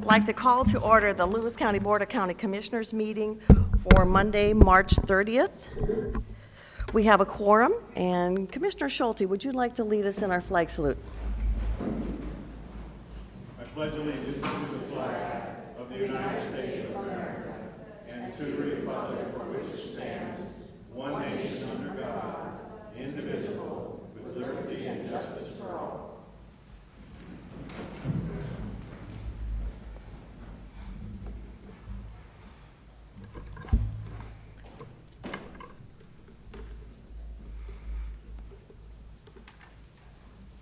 like to call to order the Lewis County Board of County Commissioners meeting for Monday, March 30th. We have a quorum, and Commissioner Schulte, would you like to lead us in our flag salute? I pledge allegiance to the flag of the United States of America and to the republic for which it stands, one nation under God, indivisible, with liberty and justice for all.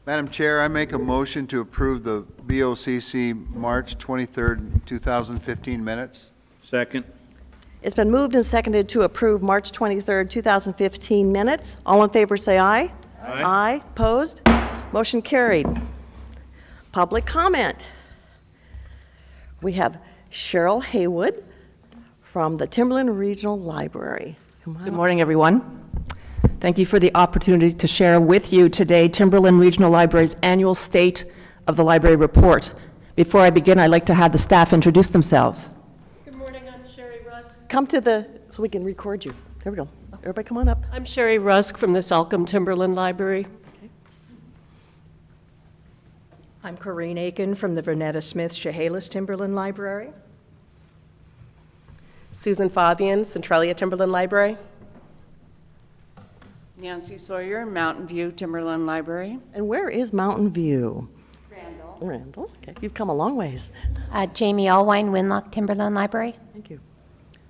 Madam Chair, I make a motion to approve the BOCC March 23rd, 2015 minutes. Second. It's been moved and seconded to approve March 23rd, 2015 minutes. All in favor say aye. Aye. Aye. Opposed? Motion carried. Public comment. We have Cheryl Haywood from the Timberland Regional Library. Good morning, everyone. Thank you for the opportunity to share with you today Timberland Regional Library's annual State of the Library Report. Before I begin, I'd like to have the staff introduce themselves. Good morning, I'm Sherry Rusk. Come to so we can record you. There we go. Everybody come on up. I'm Sherry Rusk from the Salcombe Timberland Library. I'm Corinne Aiken from the Vernetta Smith Chehalis Timberland Library. Susan Fabian, Centralia Timberland Library. Nancy Sawyer, Mountain View Timberland Library. And where is Mountain View? Randall. Randall. Okay. You've come a long ways. Jamie Allwine, Winlock Timberland Library. Thank you.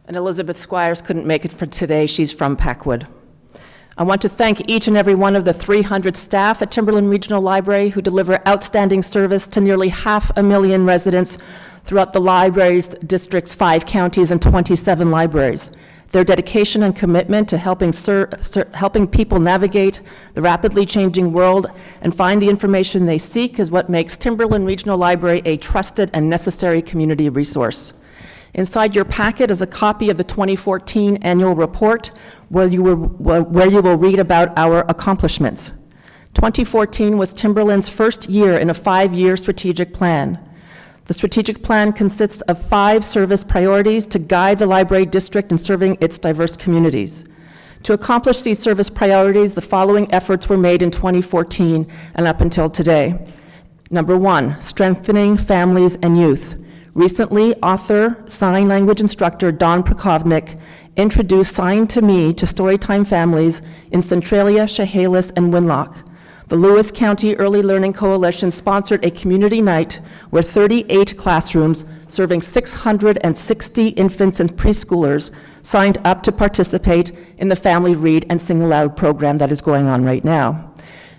And Elizabeth Squires couldn't make it for today. She's from Packwood. I want to thank each and every one of the 300 staff at Timberland Regional Library who deliver outstanding service to nearly 500,000 residents throughout the library's district's 5 counties and 27 libraries. Their dedication and commitment to helping people navigate the rapidly changing world and find the information they seek is what makes Timberland Regional Library a trusted and necessary community resource. Inside your packet is a copy of the 2014 annual report where you will read about our accomplishments. 2014 was Timberland's first year in a 5-year strategic plan. The strategic plan consists of 5 service priorities to guide the library district in serving its diverse communities. To accomplish these service priorities, the following efforts were made in 2014 and up until today. Number 1, strengthening families and youth. Recently, author, sign language instructor Don Prokovnik introduced Sign to Me to Storytime families in Centralia, Chehalis, and Winlock. The Lewis County Early Learning Coalition sponsored a community night where 38 classrooms serving 660 infants and preschoolers signed up to participate in the Family Read and Sing Aloud program that is going on right now.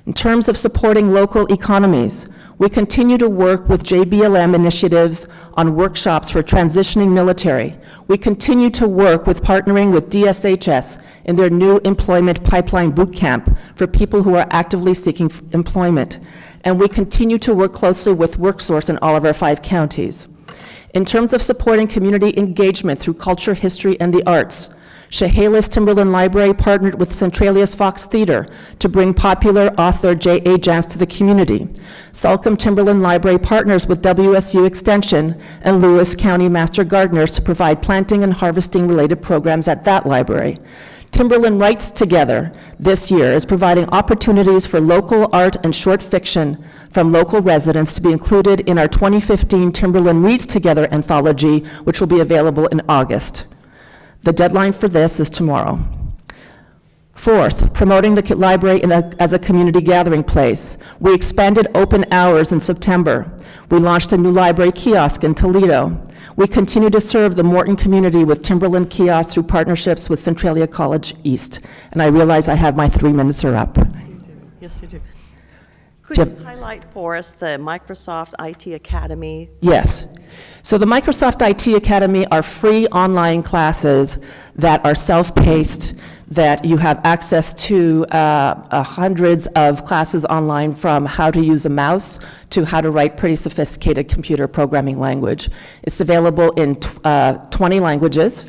In terms of supporting local economies, we continue to work with JBLM initiatives on workshops for transitioning military. We continue to work with partnering with DSHS in their new employment pipeline boot camp for people who are actively seeking employment. And we continue to work closely with WorkSource in all of our 5 counties. In terms of supporting community engagement through culture, history, and the arts, Chehalis Timberland Library partnered with Centralia's Fox Theater to bring popular author J.A. Jance to the community. Salcombe Timberland Library partners with WSU Extension and Lewis County Master Gardeners to provide planting and harvesting related programs at that library. Timberland Writes Together this year is providing opportunities for local art and short fiction from local residents to be included in our 2015 Timberland Reads Together anthology, which will be available in August. The deadline for this is tomorrow. 4th, promoting the library as a community gathering place. We expanded open hours in September. We launched a new library kiosk in Toledo. We continue to serve the Morton community with Timberland kiosks through partnerships with Centralia College East. And I realize I have my 3 minutes are up. You do. Yes, you do. Could you highlight for us the Microsoft IT Academy? Yes. So the Microsoft IT Academy are free online classes that are self-paced, that you have access to hundreds of classes online, from how to use a mouse to how to write pretty sophisticated computer programming language. It's available in 20 languages.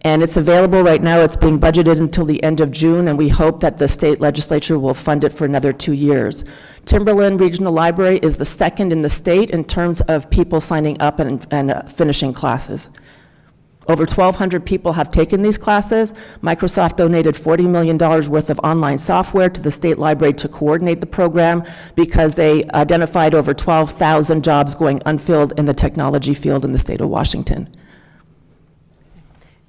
And it's available right now. It's being budgeted until the end of June, and we hope that the state legislature will fund it for another 2 years. Timberland Regional Library is the second in the state in terms of people signing up and finishing classes. Over 1,200 people have taken these classes. Microsoft donated $40 million worth of online software to the state library to coordinate the program because they identified over 12,000 jobs going unfilled in the technology field in the state of Washington.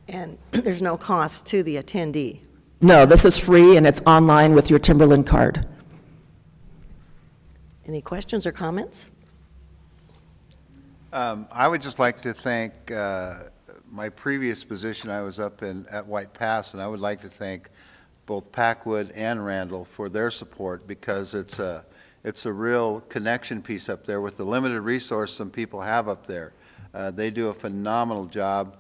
And there's no cost to the attendee. No, this is free, and it's online with your Timberland card. Any questions or comments? I would just like to thank my previous position. I was up at White Pass, and I would like to thank both Packwood and Randall for their support, because it's a real connection piece up there with the limited resource some people have up there. They do a phenomenal job.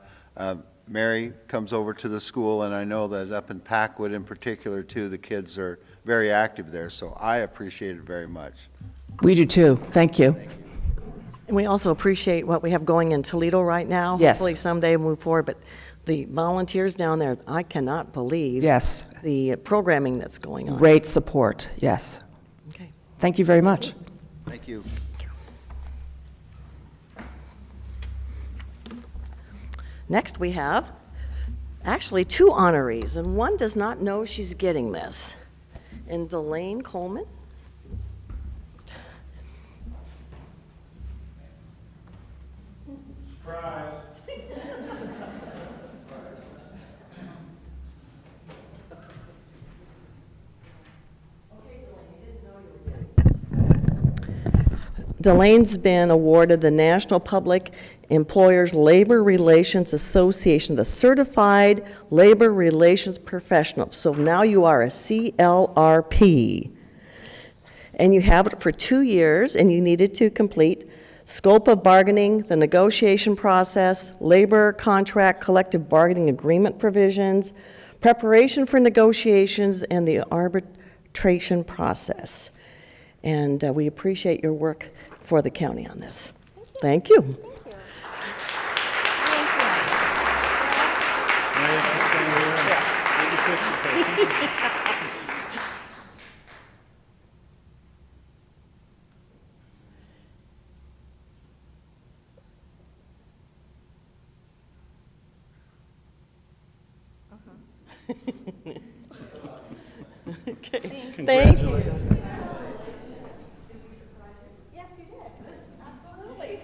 Mary comes over to the school, and I know that up in Packwood in particular too, the kids are very active there, so I appreciate it very much. We do too. Thank you. And we also appreciate what we have going in Toledo right now. Yes. Hopefully someday we'll move forward, but the volunteers down there, I cannot believe Yes. the programming that's going on. Great support, yes. Okay. Thank you very much. Thank you. Next, we have actually 2 honorees, and one does not know she's getting this. And Delane Coleman. Delane's been awarded the National Public Employers Labor Relations Association, the Certified Labor Relations Professional. So now you are a CLRP. And you have it for 2 years, and you needed to complete scope of bargaining, the negotiation process, labor contract collective bargaining agreement provisions, preparation for negotiations, and the arbitration process. And we appreciate your work for the county on this. Thank you. Okay. Thank you. Yes, you did. Absolutely.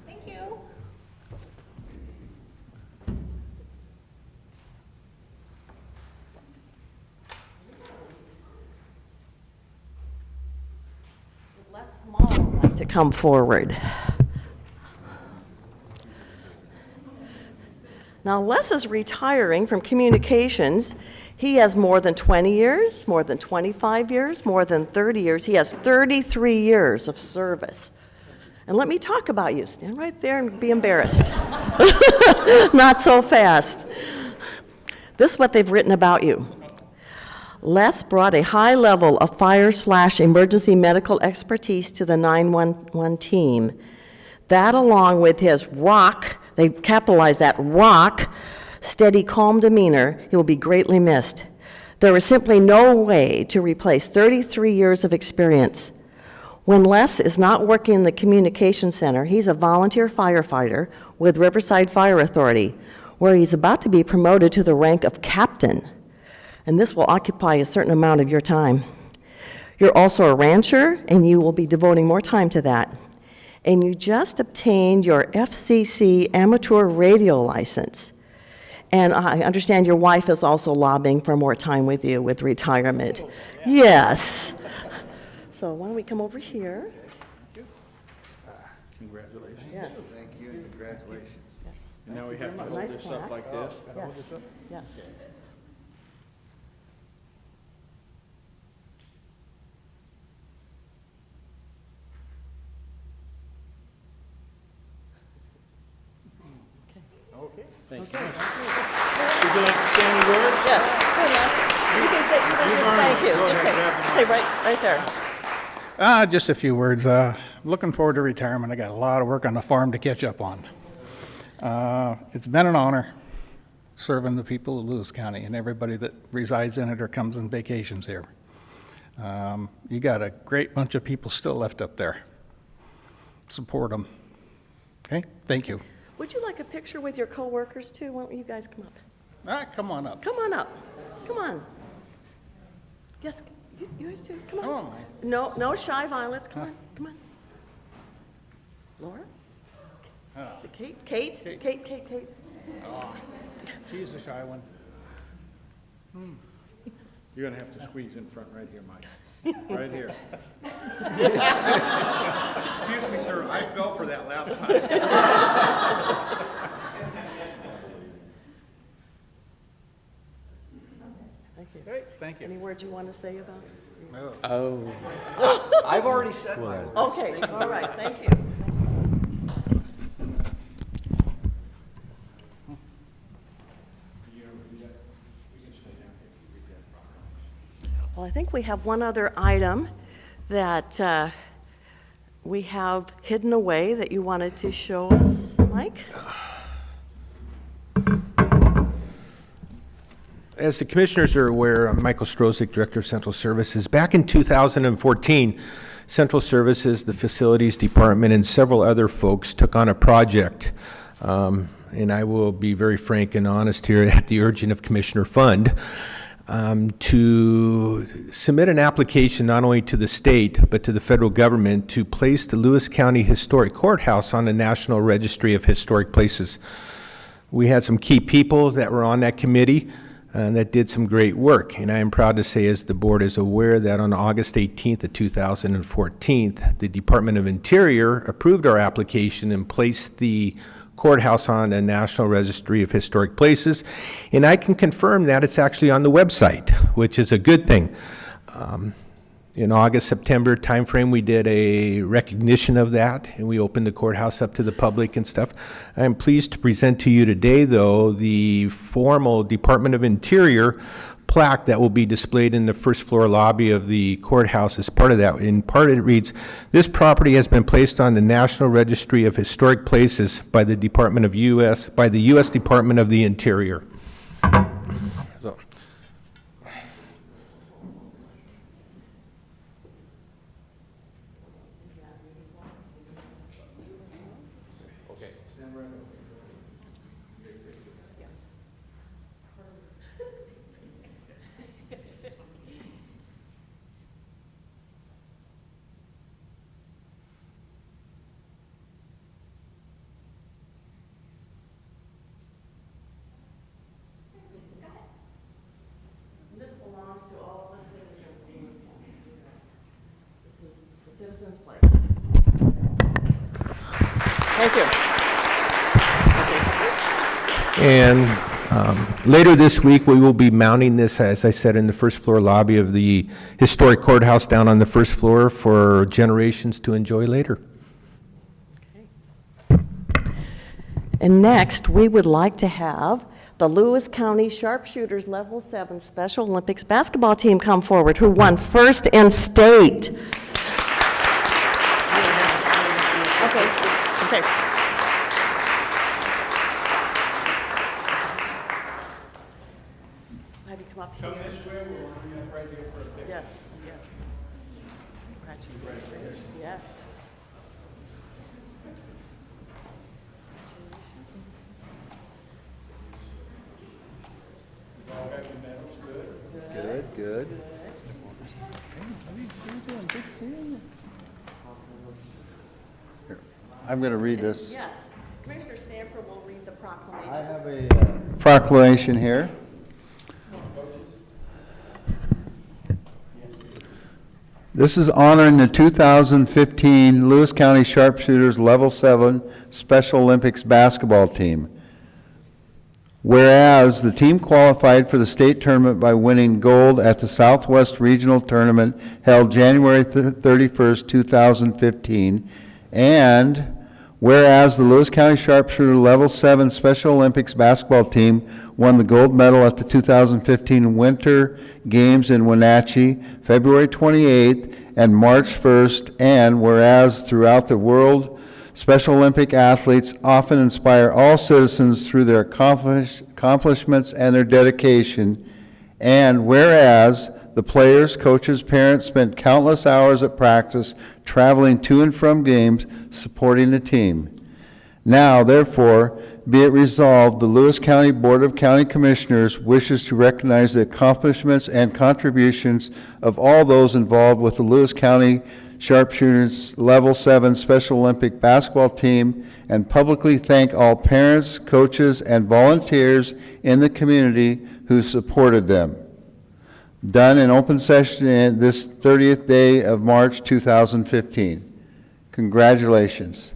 Thank you. Les Small would like to come forward. Now, Les is retiring from communications. He has more than 20 years, more than 25 years, more than 30 years. He has 33 years of service. And let me talk about you. Stand right there and be embarrassed. Not so fast. This is what they've written about you. Les brought a high level of fire/emergency medical expertise to the 911 team. That, along with his rock, they capitalize that, rock, steady, calm demeanor, he will be greatly missed. There is simply no way to replace 33 years of experience. When Les is not working in the communication center, he's a volunteer firefighter with Riverside Fire Authority, where he's about to be promoted to the rank of captain. And this will occupy a certain amount of your time. You're also a rancher, and you will be devoting more time to that. And you just obtained your FCC amateur radio license. And I understand your wife is also lobbying for more time with you with retirement. Yes. So why don't we come over here? Congratulations. Yes. Thank you, and congratulations. And now we have to hold Nice this plaque. up like this. Yes. Yes. Okay, thank you. Would you like to say any words? Yes. You can say, just thank you. Go Just ahead, say right there. Just a few words. Looking forward to retirement. I got a lot of work on the farm to catch up on. It's been an honor serving the people of Lewis County and everybody that resides in it or comes on vacations here. You got a great bunch of people still left up there. Support them. Okay, thank you. Would you like a picture with your coworkers too? Why don't you guys come up? Come on up. Come on up. Come on. Yes, you guys too. Come on. Come on, Mike. No shy violets. Come on. Come on. Laura? Is it Kate? Kate. She's the shy one. You're going to have to squeeze in front right here, Mike. Right here. Excuse me, sir, I fell for that last time. Thank you. Great, thank you. Any words you want to say about it? I've already said mine. Okay, all right, thank you. Well, I think we have one other item that we have hidden away that you wanted to show us, Mike? As the commissioners are aware, I'm Michael Strozik, Director of Central Services. Back in 2014, Central Services, the Facilities Department, and several other folks took on a project. And I will be very frank and honest here at the urging of Commissioner Fund, to submit an application not only to the state but to the federal government to place the Lewis County Historic Courthouse on the National Registry of Historic Places. We had some key people that were on that committee that did some great work, and I am proud to say, as the board is aware, that on August 18th of 2014, the Department of Interior approved our application and placed the courthouse on the National Registry of Historic Places, and I can confirm that it's actually on the website, which is a good thing. In August, September timeframe, we did a recognition of that, and we opened the courthouse up to the public and stuff. I'm pleased to present to you today, though, the formal Department of Interior plaque that will be displayed in the first floor lobby of the courthouse as part of that. In part it reads, "This property has been placed on the National Registry of Historic Places by the U.S. Department of the Interior." So. This belongs to all of the citizens of Lewis County. This is the citizens' place. Thank you. And later this week, we will be mounting this, as I said, in the first floor lobby of the historic courthouse down on the first floor for generations to enjoy later. And next, we would like to have the Lewis County Sharpshooters Level 7 Special Olympics basketball team come forward, who won first in state. Okay. Have you come up here? Come this way, we'll line you up right here for a picture. Yes. Yes. All got your medals, good? Good. Hey, buddy, how you doing? Good seeing you. Here, I'm going to read this. Yes. Commissioner Stamper will read the proclamation. I have a proclamation here. This is honoring the 2015 Lewis County Sharpshooters Level 7 Special Olympics basketball team. Whereas the team qualified for the state tournament by winning gold at the Southwest Regional Tournament held January 31st, 2015, and whereas the Lewis County Sharpshooter Level 7 Special Olympics basketball team won the gold medal at the 2015 Winter Games in Wenatchee, February 28th and March 1st, and whereas throughout the world, Special Olympic athletes often inspire all citizens through their accomplishments and their dedication. And whereas the players, coaches, parents spent countless hours at practice, traveling to and from games, supporting the team. Now, therefore, be it resolved, the Lewis County Board of County Commissioners wishes to recognize the accomplishments and contributions of all those involved with the Lewis County Sharpshooters Level 7 Special Olympic basketball team and publicly thank all parents, coaches, and volunteers in the community who supported them. Done in open session in this 30th day of March 2015. Congratulations.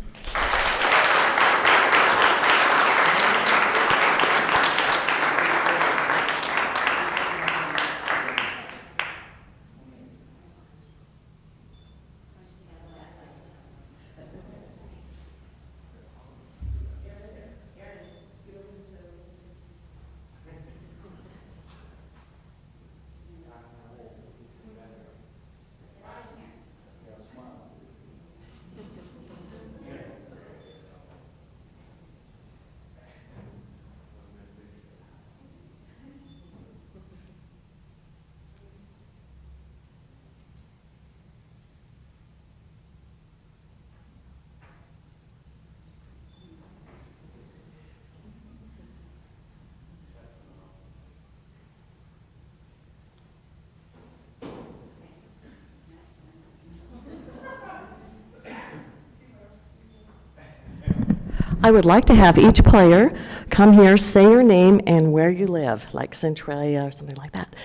I would like to have each player come here, say your name and where you live, like Centralia or something like that.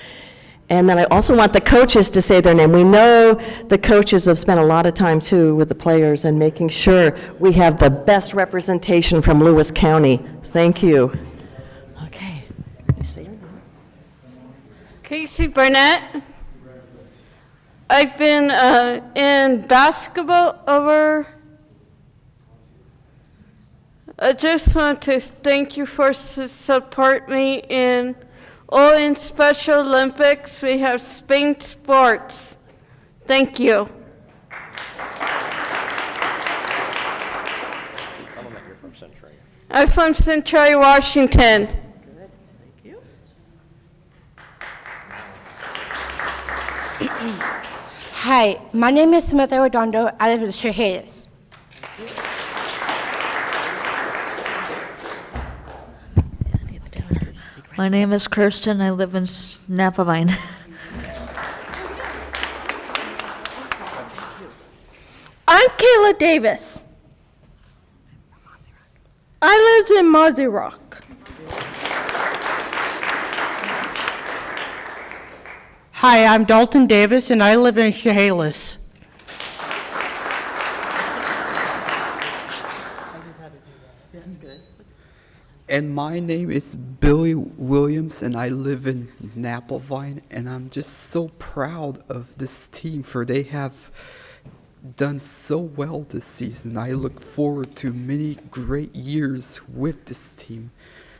And then I also want the coaches to say their name. We know the coaches have spent a lot of time, too, with the players and making sure we have the best representation from Lewis County. Thank you. Okay. You say your name. Casey Barnett. I've been in basketball over. I just want to thank you for support me in all in Special Olympics. We have Spain sports. Thank you. I'm from Centralia, Washington. Good. Thank you. Hi, my name is Samantha Redondo. I live in Chehalis. My name is Kirsten. I live in Napavine. I'm Kayla Davis. I live in Mozzie Rock. Hi, I'm Dalton Davis, and I live in Chehalis. And my name is Billy Williams, and I live in Napplevine, and I'm just so proud of this team, for they have done so well this season. I look forward to many great years with this team,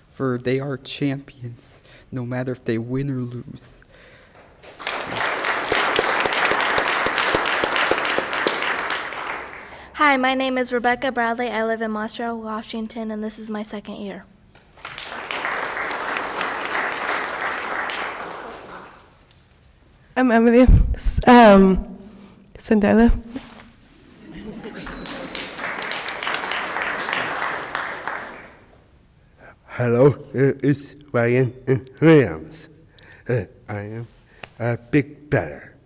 for they are champions, no matter if they win or lose. Hi, my name is Rebecca Bradley. I live in Montreal, Washington, and this is my second year. I'm Emily Sandela. Hello, it's Ryan Williams. I am a big better.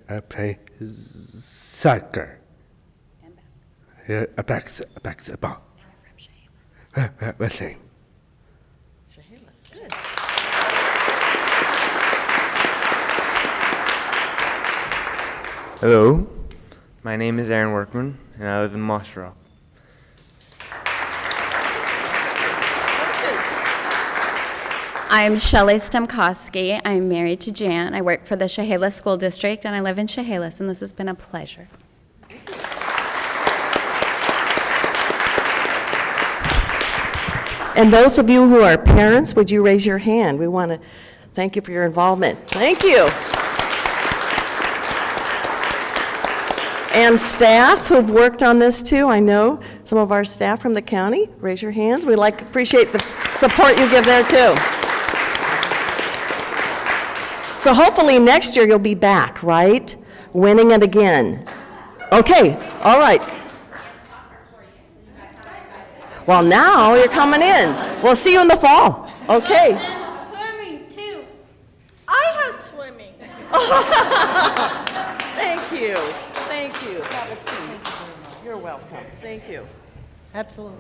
I play soccer. And basketball. What's your name? Hello, my name is Aaron Workman, and I live in Moss Rock. I'm Shelley Stemkowski. I'm married to Jan. I work for the Chehalis School District, and I live in Chehalis, and this has been a pleasure. And those of you who are parents, would you raise your hand? We want to thank you for your involvement. Thank you. And staff who've worked on this too. I know some of our staff from the county. Raise your hands. We appreciate the support you give there too. So hopefully next year you'll be back, right? Winning it again. Okay, all right. Well, now you're coming in. We'll see you in the fall. Okay. And swimming too. I have swimming. Thank you. Thank you. Have a seat. You're welcome. Thank you. Absolutely.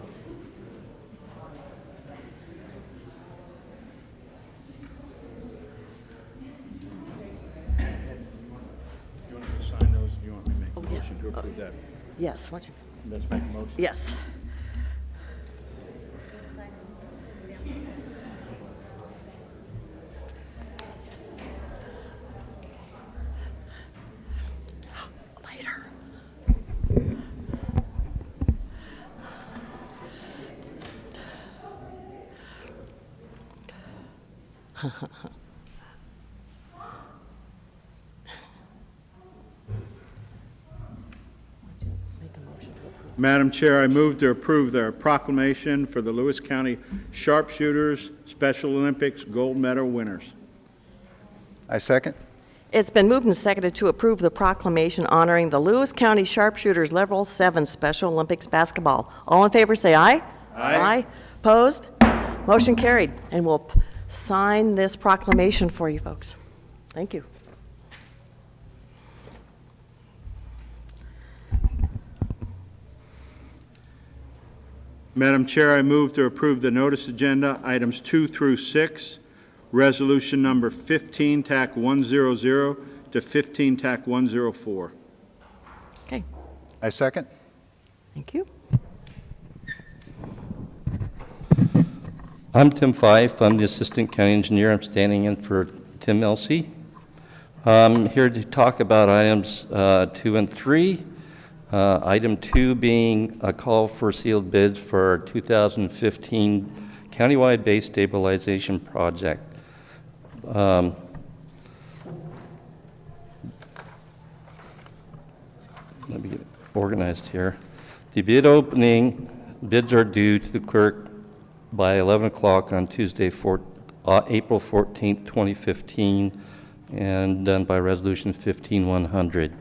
You want me to sign those? Do you want me to make a motion to approve that? Yes. Why don't you- Let's make a motion. Yes. Later. Madam Chair, I move to approve the proclamation for the Lewis County Sharpshooters Special Olympics gold medal winners. I second. It's been moved and seconded to approve the proclamation honoring the Lewis County Sharpshooters Level 7 Special Olympics basketball. All in favor, say aye. Aye. Opposed? Motion carried. And we'll sign this proclamation for you folks. Thank you. Madam Chair, I move to approve the notice agenda, items 2 through 6, resolution number 15, TAC 100 to 15, TAC 104. Okay. I second. Thank you. I'm Tim Fife. I'm the Assistant County Engineer. I'm standing in for Tim Elsey. I'm here to talk about items 2 and 3. Item 2 being a call for sealed bids for our 2015 countywide base stabilization project. Let me get organized here. The bid opening, bids are due to the clerk by 11 o'clock on Tuesday, April 14th, 2015, and done by Resolution 15100.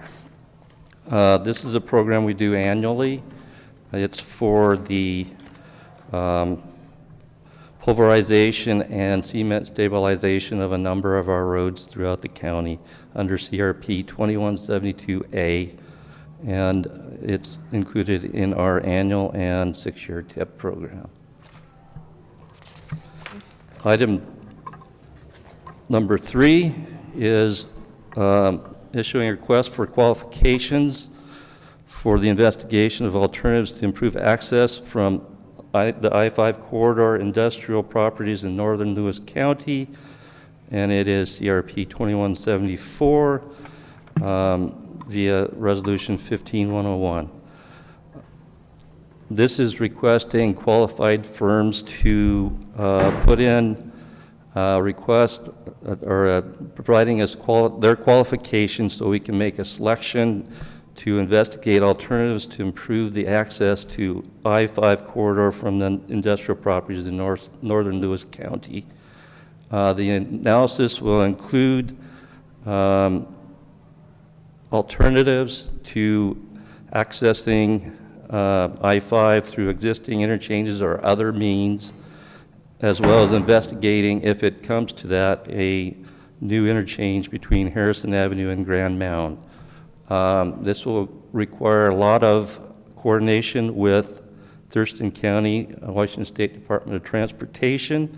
This is a program we do annually. It's for the pulverization and cement stabilization of a number of our roads throughout the county under CRP 2172A, and it's included in our annual and 6-year TIP program. Item number 3 is issuing a request for qualifications for the investigation of alternatives to improve access from the I-5 corridor industrial properties in northern Lewis County, and it is CRP 2174 via Resolution 15101. This is requesting qualified firms to put in request or providing us their qualifications so we can make a selection to investigate alternatives to improve the access to I-5 corridor from the industrial properties in northern Lewis County. The analysis will include alternatives to accessing I-5 through existing interchanges or other means, as well as investigating, if it comes to that, a new interchange between Harrison Avenue and Grand Mound. This will require a lot of coordination with Thurston County, Washington State Department of Transportation,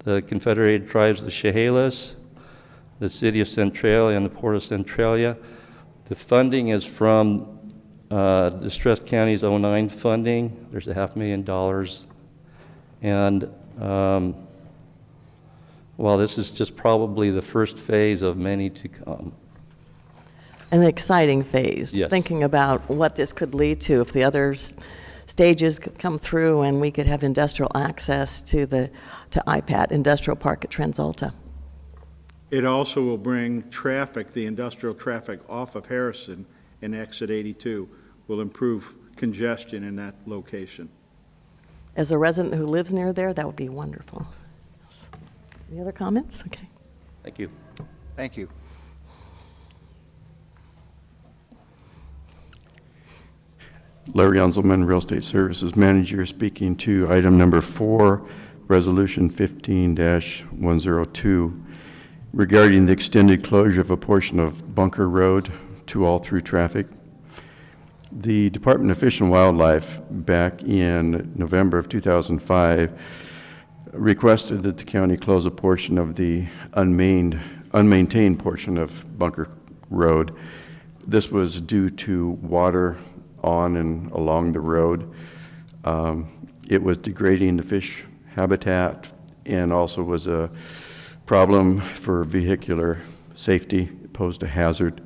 the Confederated Tribes of the Chehalis, the City of Centralia, and the Port of Centralia. The funding is from Distressed Counties 09 funding. There's $500,000. And well, this is just probably the first phase of many to come. An exciting phase. Yes. Thinking about what this could lead to if the other stages could come through and we could have industrial access to IPAT, Industrial Park at Transalta. It also will bring traffic, the industrial traffic, off of Harrison and exit 82 will improve congestion in that location. As a resident who lives near there, that would be wonderful. Any other comments? Okay. Thank you. Thank you. Larry Unzelman, Real Estate Services Manager, speaking to item number 4, Resolution 15-102, regarding the extended closure of a portion of Bunker Road to all through traffic. The Department of Fish and Wildlife, back in November of 2005, requested that the county close a portion of the unmaintained portion of Bunker Road. This was due to water on and along the road. It was degrading the fish habitat and also was a problem for vehicular safety. It posed a hazard.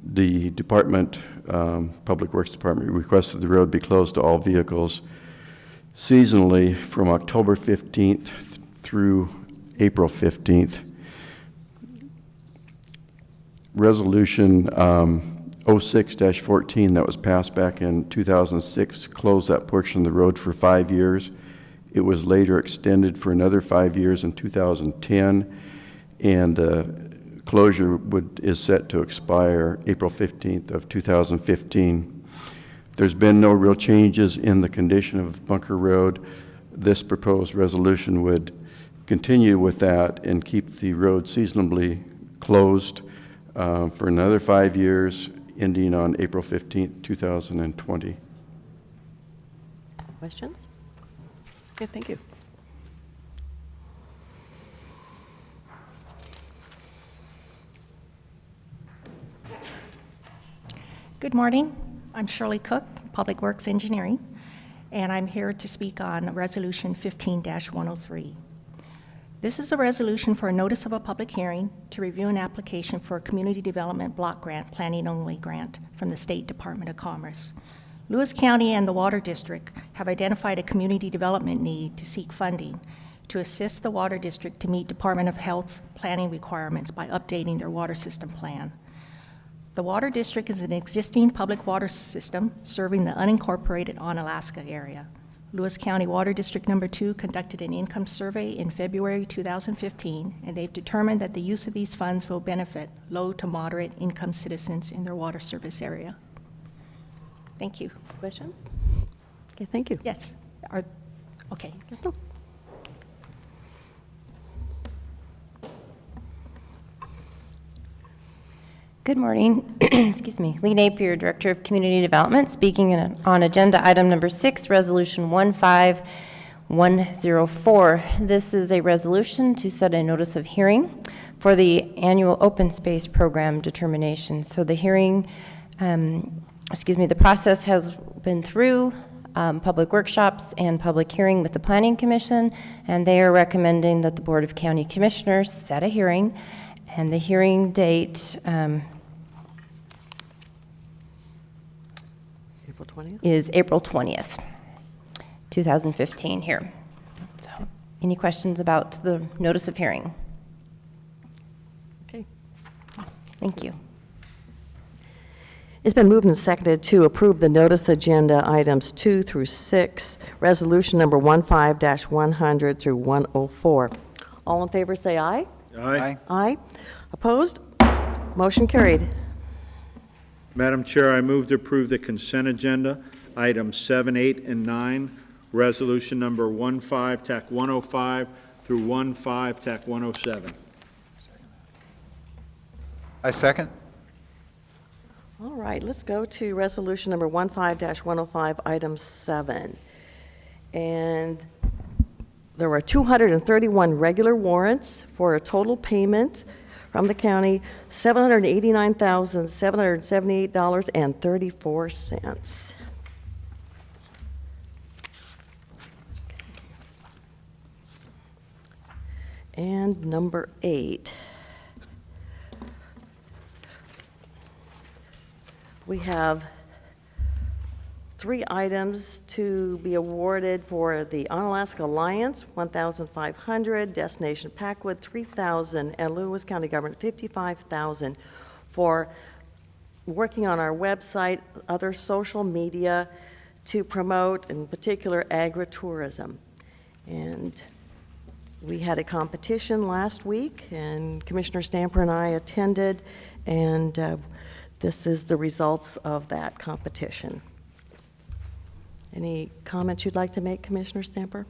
The department, Public Works Department, requested the road be closed to all vehicles seasonally from October 15th through April 15th. Resolution 06-14 that was passed back in 2006 closed that portion of the road for 5 years. It was later extended for another 5 years in 2010, and the closure is set to expire April 15th of 2015. There's been no real changes in the condition of Bunker Road. This proposed resolution would continue with that and keep the road seasonably closed for another 5 years, ending on April 15th, 2020. Questions? Okay, thank you. Good morning. I'm Shirley Cook, Public Works Engineering, and I'm here to speak on Resolution 15-103. This is a resolution for a notice of a public hearing to review an application for a Community Development Block Grant, Planning Only Grant from the State Department of Commerce. Lewis County and the Water District have identified a community development need to seek funding to assist the Water District to meet Department of Health's planning requirements by updating their water system plan. The Water District is an existing public water system serving the unincorporated Onalaska area. Lewis County Water District Number 2 conducted an income survey in February 2015, and they've determined that the use of these funds will benefit low to moderate income citizens in their water service area. Thank you. Questions? Okay, thank you. Yes. Okay. Good morning. Excuse me. Lee Napier, Director of Community Development, speaking on agenda item number 6, Resolution 15104. This is a resolution to set a notice of hearing for the annual open space program determination. So the hearing, the process has been through public workshops and public hearing with the Planning Commission, and they are recommending that the Board of County Commissioners set a hearing. And the hearing date April 20th? Is April 20th, 2015 here. So, any questions about the notice of hearing? Okay. Thank you. It's been moved and seconded to approve the notice agenda items 2 through 6, resolution number 15-100 through 104. All in favor say aye. Aye. Aye. Opposed? Motion carried. Madam Chair, I move to approve the consent agenda, items 7, 8, and 9, resolution number 15-105 through 15-107. I second. All right, let's go to resolution number 15-105, item 7. And there were 231 regular warrants for a total payment from the county, $789,778.34. And number 8. We have 3 items to be awarded for the Onalaska Alliance, $1,500, Destination Packwood, $3,000, and Lewis County Government, $55,000 for working on our website, other social media to promote, in particular, agritourism. And we had a competition last week, and Commissioner Stamper and I attended, and this is the results of that competition. Any comments you'd like to make, Commissioner Stamper?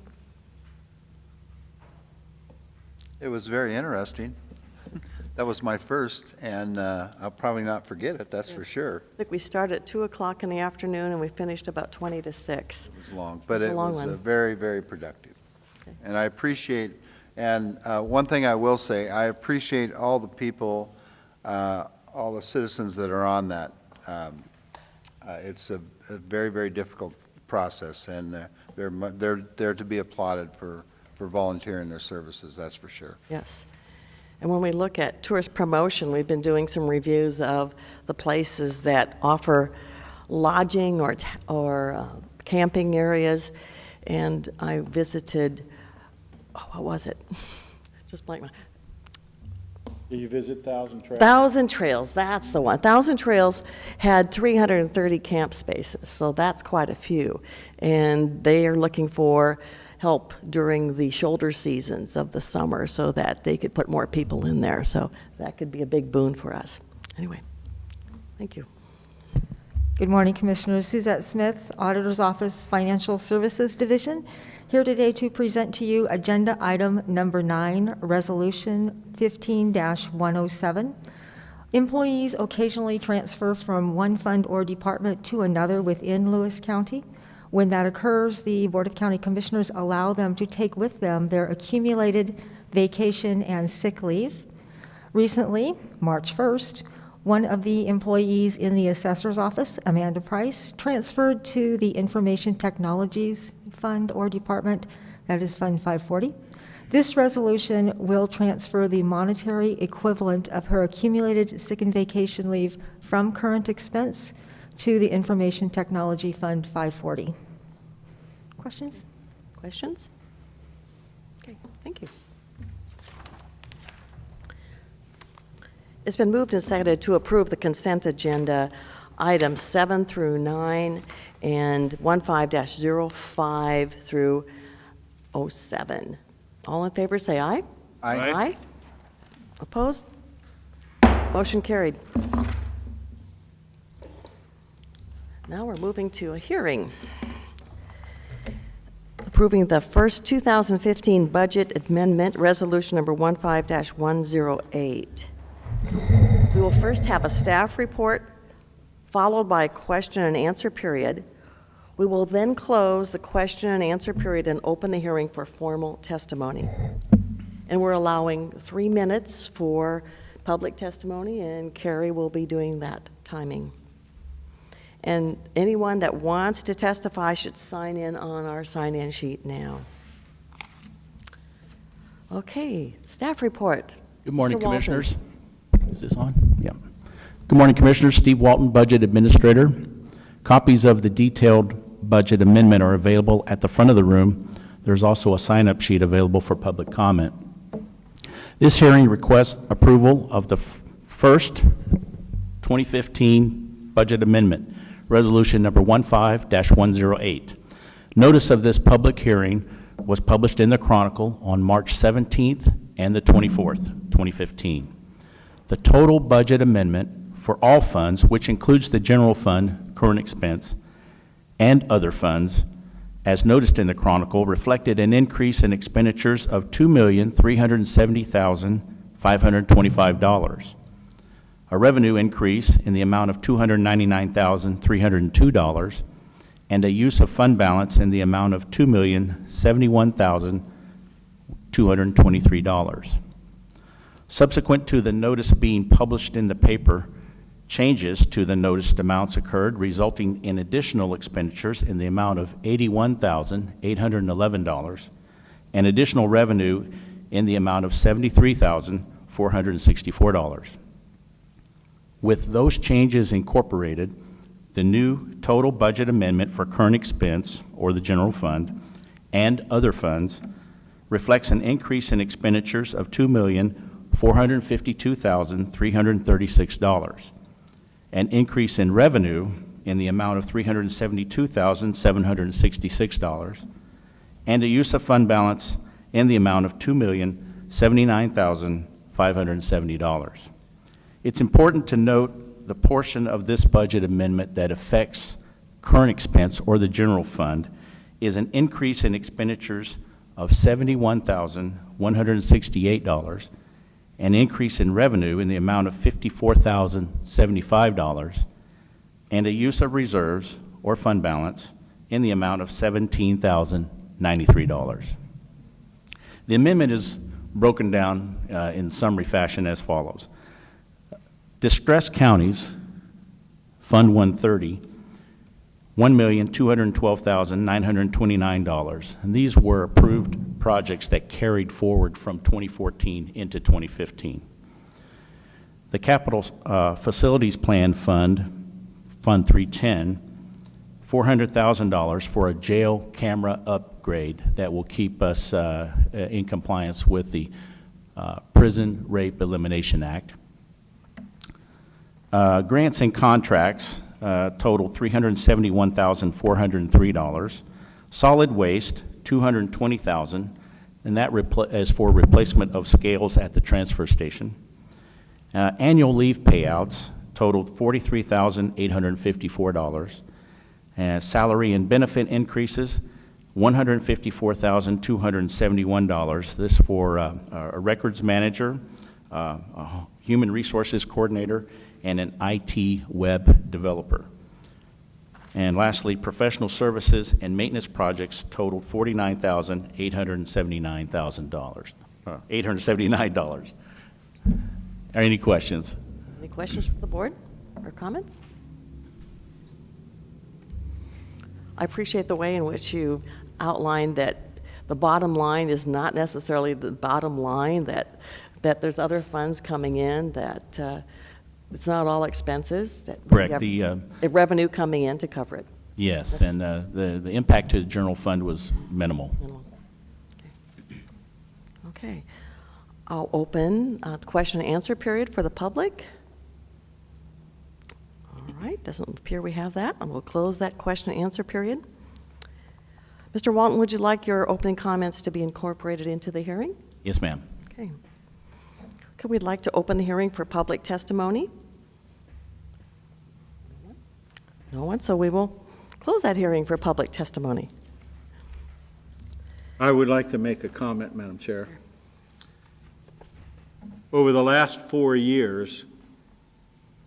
It was very interesting. That was my first, and I'll probably not forget it, that's for sure. I think we started at 2 o'clock in the afternoon, and we finished about 20 to 6. It was long, but It was a it long was one. very, very productive. And I appreciate, and one thing I will say, I appreciate all the people, all the citizens that are on that. It's a very, very difficult process, and they're to be applauded for volunteering their services, that's for sure. Yes. And when we look at tourist promotion, we've been doing some reviews of the places that offer lodging or camping areas. And I visited, what was it? Just blank my. Do you visit Thousand Trails? Thousand Trails, that's the one. Thousand Trails had 330 camp spaces, so that's quite a few. And they are looking for help during the shoulder seasons of the summer so that they could put more people in there. So that could be a big boon for us. Anyway, thank you. Good morning, Commissioners. Suzette Smith, Auditor's Office, Financial Services Division, here today to present to you Agenda Item Number 9, Resolution 15-107. Employees occasionally transfer from one fund or department to another within Lewis County. When that occurs, the Board of County Commissioners allow them to take with them their accumulated vacation and sick leave. Recently, March 1st, one of the employees in the Assessor's Office, Amanda Price, transferred to the Information Technologies Fund or Department, that is Fund 540. This resolution will transfer the monetary equivalent of her accumulated sick and vacation leave from current expense to the Information Technology Fund 540. Questions? Questions? Okay, thank you. It's been moved and seconded to approve the consent agenda items 7 through 9 and 15-05 through 07. All in favor, say aye. Aye. Aye. Opposed? Motion carried. Now we're moving to a hearing. Approving the first 2015 budget amendment, resolution number 15-108. We will first have a staff report, followed by a question and answer period. We will then close the question and answer period and open the hearing for formal testimony. And we're allowing 3 minutes for public testimony, and Carrie will be doing that timing. And anyone that wants to testify should sign in on our sign-in sheet now. Okay, staff report. Good morning, Mr. Walton. Commissioners. Is this on? Yeah. Good morning, Commissioners. Steve Walton, Budget Administrator. Copies of the detailed budget amendment are available at the front of the room. There's also a sign-up sheet available for public comment. This hearing requests approval of the first 2015 budget amendment, Resolution number 15-108. Notice of this public hearing was published in the Chronicle on March 17th and the 24th, 2015. The total budget amendment for all funds, which includes the general fund, current expense, and other funds, as noticed in the Chronicle, reflected an increase in expenditures of $2,370,525. A revenue increase in the amount of $299,302, and a use of fund balance in the amount of $2,071,223. Subsequent to the notice being published in the paper, changes to the noticed amounts occurred, resulting in additional expenditures in the amount of $81,811, and additional revenue in the amount of $73,464. With those changes incorporated, the new total budget amendment for current expense, or the general fund, and other funds reflects an increase in expenditures of $2,452,336, an increase in revenue in the amount of $372,766, and a use of fund balance in the amount of $2,079,570. It's important to note the portion of this budget amendment that affects current expense or the general fund is an increase in expenditures of $71,168, an increase in revenue in the amount of $54,075, and a use of reserves or fund balance in the amount of $17,093. The amendment is broken down in summary fashion as follows. Distressed counties, Fund 130, $1,212,929, and these were approved projects that carried forward from 2014 into 2015. The Capital Facilities Plan Fund, Fund 310, $400,000 for a jail camera upgrade that will keep us in compliance with the Prison Rape Elimination Act. Grants and contracts total $371,403. Solid waste, $220,000, and that is for replacement of scales at the transfer station. Annual leave payouts totaled $43,854. Salary and benefit increases, $154,271. This for a records manager, a human resources coordinator, and an IT web developer. And lastly, professional services and maintenance projects totaled $879. Are any questions? Any questions from the board or comments? I appreciate the way in which you outlined that the bottom line is not necessarily the bottom line, that there's other funds coming in, that it's not all expenses, that we Correct. have The revenue coming in to cover it. yes, and the impact to the general fund was minimal. Okay. I'll open the question and answer period for the public. All right, doesn't appear we have that, and we'll close that question and answer period. Mr. Walton, would you like your opening comments to be incorporated into the hearing? Yes, ma'am. Okay. Okay, we'd like to open the hearing for public testimony. No one, so we will close that hearing for public testimony. I would like to make a comment, Madam Chair. Over the last 4 years,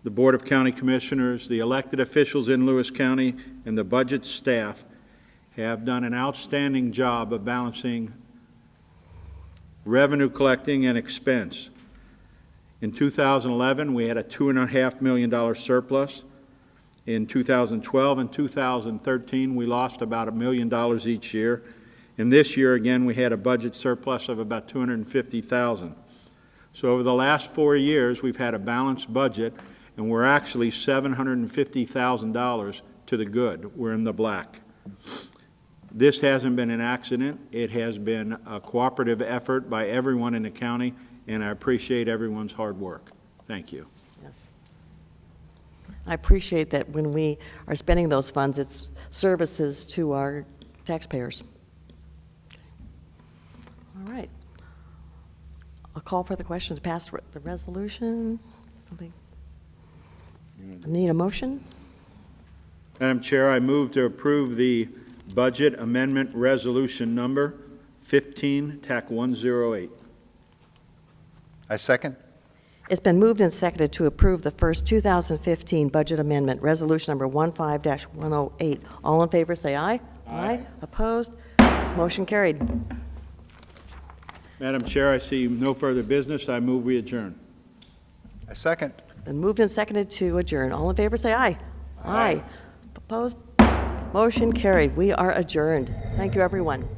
the Board of County Commissioners, the elected officials in Lewis County, and the budget staff have done an outstanding job of balancing revenue collecting and expense. In 2011, we had a $2.5 million surplus. In 2012 and 2013, we lost about $1 million each year. And this year, again, we had a budget surplus of about $250,000. So over the last 4 years, we've had a balanced budget, and we're actually $750,000 to the good. We're in the black. This hasn't been an accident. It has been a cooperative effort by everyone in the county, and I appreciate everyone's hard work. Thank you. Yes. I appreciate that when we are spending those funds, it's services to our taxpayers. All right. I'll call for the question to pass the resolution. I need a motion. Madam Chair, I move to approve the budget amendment resolution number 15, TAC 108. I second. It's been moved and seconded to approve the first 2015 budget amendment, resolution number 15-108. All in favor, say aye. Aye. Opposed? Motion carried. Madam Chair, I see no further business. I move we adjourn. I second. Been moved and seconded to adjourn. All in favor, say aye. Aye. Opposed? Motion carried. We are adjourned. Thank you, everyone.